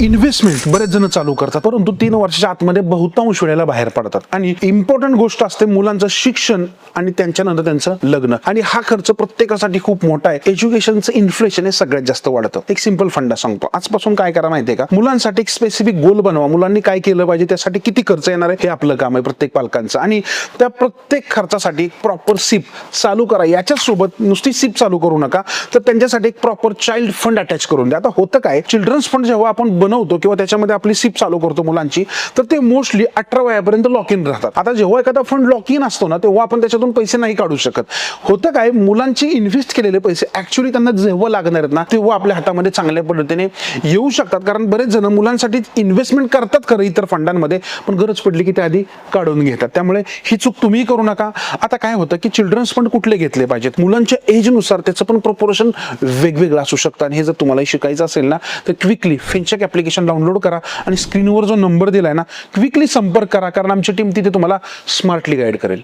Investment बरेच जण चालू करतात, परंतु 3 वर्षाच्या आतमध्ये बहुतांश वेळेला बाहेर पडतात. आणि इम्पॉर्टंट गोष्ट असते मुलांचं शिक्षण आणि त्यांच्यानंतर त्यांचं लग्न. आणि हा खर्च प्रत्येकासाठी खूप मोठा आहे. एज्युकेशनचं इन्फ्लेशन हे सगळ्यात जास्त वाढतं. एक सिंपल फंडा सांगतो. आजपासून काय करा माहितीये का, मुलांसाठी एक स्पेसिफिक गोल बनवा. मुलांनी काय केलं पाहिजे, त्यासाठी किती खर्च येणार आहे हे आपलं काम आहे प्रत्येक पालकांचं. आणि त्या प्रत्येक खर्चासाठी प्रॉपर सिप चालू करा. याच्यासोबत नुसती सिप चालू करू नका, तर त्यांच्यासाठी एक प्रॉपर चाइल्ड फंड अटॅच करून द्या. आता होतं काय, चिल्ड्रन्स फंड जेव्हा आपण बनवतो किंवा त्याच्यामध्ये आपली सिप चालू करतो मुलांची, तर ते मोस्टली 18 वयापर्यंत लॉक इन राहतात. आता जेव्हा एखादा फंड लॉक इन असतो ना, तेव्हा आपण त्याच्यातून पैसे नाही काढू शकत. होतं काय, मुलांची इन्व्हेस्ट केलेले पैसे ऍक्च्युअली त्यांना जेव्हा लागणार आहेत ना, तेव्हा आपल्या हातामध्ये चांगल्या पद्धतीने येऊ शकतात. कारण बरेच जण मुलांसाठी इन्व्हेस्टमेंट करतात खरं इतर फंडांमध्ये, पण गरज पडली की ते आधी काढून घेतात. त्यामुळे ही चूक तुम्ही करू नका. आता काय होतं की चिल्ड्रन्स फंड कुठले घेतले पाहिजेत, मुलांच्या एजनुसार त्याचं पण प्रपोर्शन वेगवेगळं असू शकतं. आणि हे जर तुम्हाला शिकायचं असेल ना, तर क्विकली फिनचेक ऍप्लिकेशन डाउनलोड करा आणि स्क्रीनवर जो नंबर दिलाय ना, क्विकली संपर्क करा. कारण आमची टीम तिथे तुम्हाला स्मार्टली गाईड करेल.